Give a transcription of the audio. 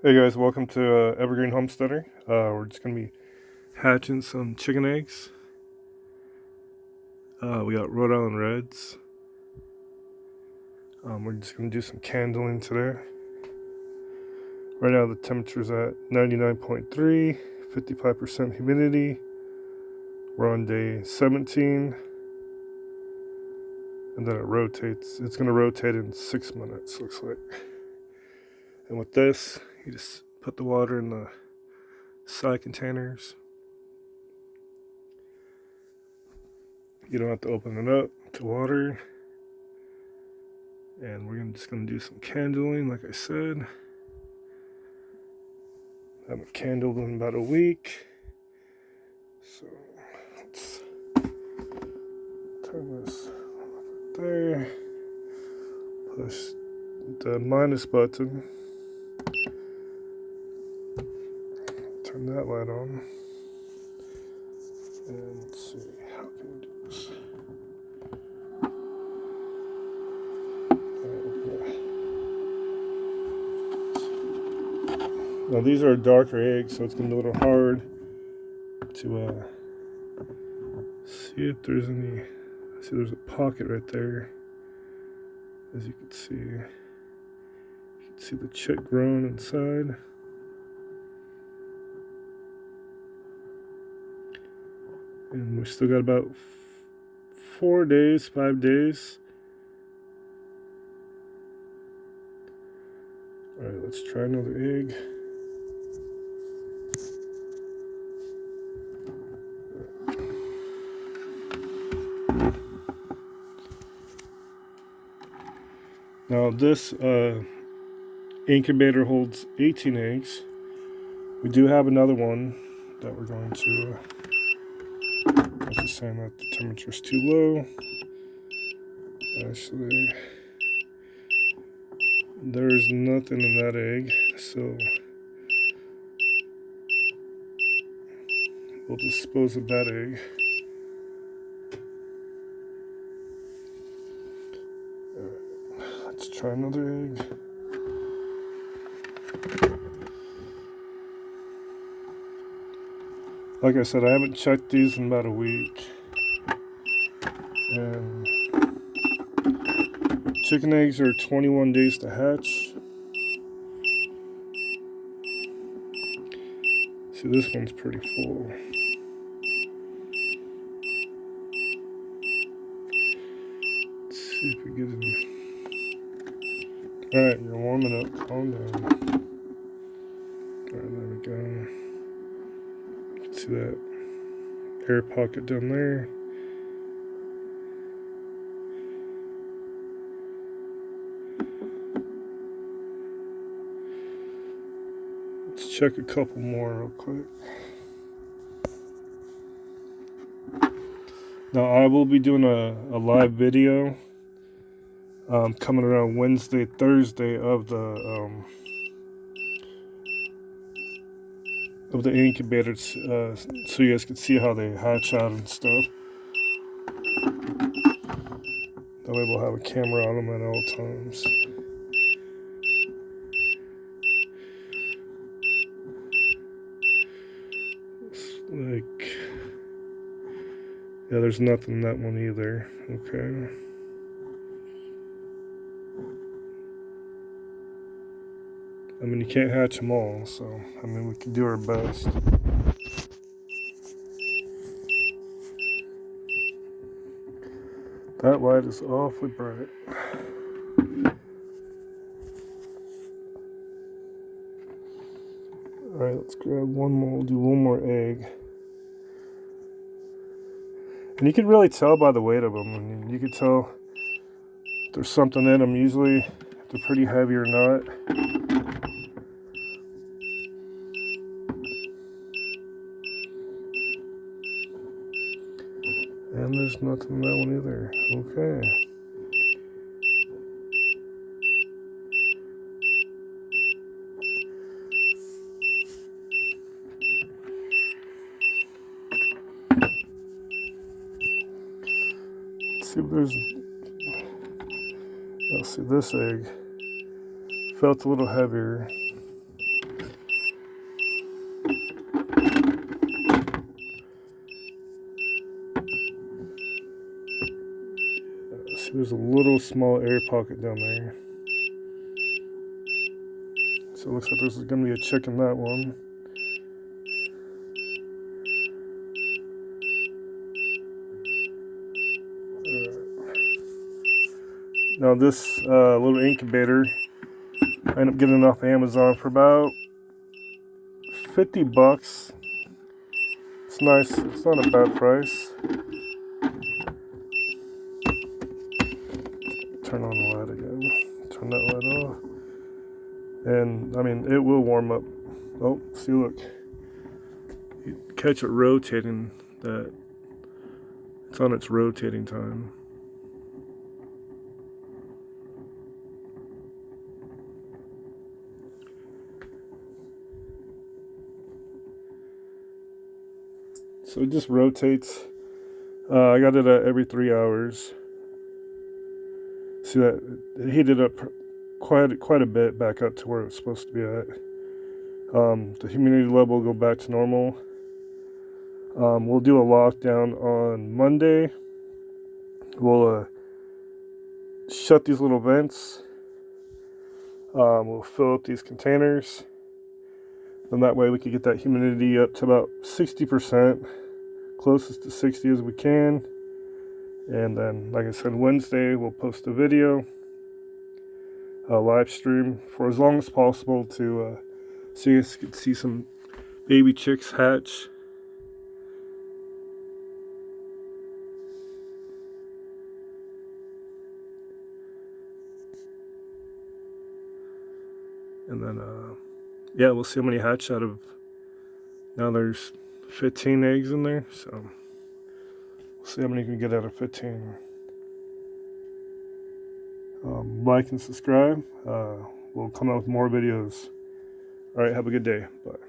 Hey guys, welcome to Evergreen Homesteader. We're just gonna be hatching some chicken eggs. We got Rhode Island Reds. We're just gonna do some candling today. Right now the temperature's at 99.3, 55% humidity. We're on day 17, and then it rotates. It's gonna rotate in 6 minutes, looks like. And with this, you just put the water in the side containers. You don't have to open it up to water. And we're just going to do some candling, like I said. I haven't candled in about a week. So let's turn this right there. Push the minus button. Turn that light on. And let's see, how can we do this? Now these are darker eggs, so it's going to be a little hard to see if there's any. See, there's a pocket right there, as you can see. You can see the chick growing inside. And we still got about 4 days, 5 days. Alright, let's try another egg. Now this incubator holds 18 eggs. We do have another one that we're going to, I'm just saying that the temperature's too low. Actually, there's nothing in that egg, so we'll dispose of that egg. Alright, let's try another egg. Like I said, I haven't checked these in about a week. And chicken eggs are 21 days to hatch. See, this one's pretty full. Let's see if we get any. Alright, you're warming up. Calm down. Alright, there we go. You can see that air pocket down there. Let's check a couple more real quick. Now, I will be doing a live video coming around Wednesday, Thursday of the incubators, so you guys can see how they hatch out and stuff. That way we'll have a camera on them at all times. Like, yeah, there's nothing in that one either. Okay. I mean, you can't hatch them all, so, I mean, we can do our best. That light is awfully bright. Alright, let's grab one more. We'll do one more egg. And you can really tell by the weight of them. I mean, you can tell if there's something in them. Usually, if they're pretty heavy or not. And there's nothing in that one either. Okay. Let's see if there's. Let's see, this egg felt a little heavier. little small air pocket down there. So it looks like there's going to be a chick in that one. Now this little incubator, I ended up getting it off Amazon for about $50. It's nice. It's not a bad price. Turn on the light again. Turn that light off. And I mean, it will warm up. Oh, see, look. You catch it rotating. That it's on its rotating time. So it just rotates. I got it at every 3 hours. See that it heated up quite a bit back up to where it's supposed to be at. The humidity level will go back to normal. We'll do a lockdown on Monday. We'll shut these little vents. We'll fill up these containers. And that way we can get that humidity up to about 60%, closest to 60 as we can. And then, like I said, Wednesday we'll post a video, a live stream for as long as possible to so you guys can see some baby chicks hatch. And then, yeah, we'll see how many hatch out of, now there's 15 eggs in there, so we'll see how many you can get out of 15. Like and subscribe. We'll come out with more videos. All right, have a good day. Bye.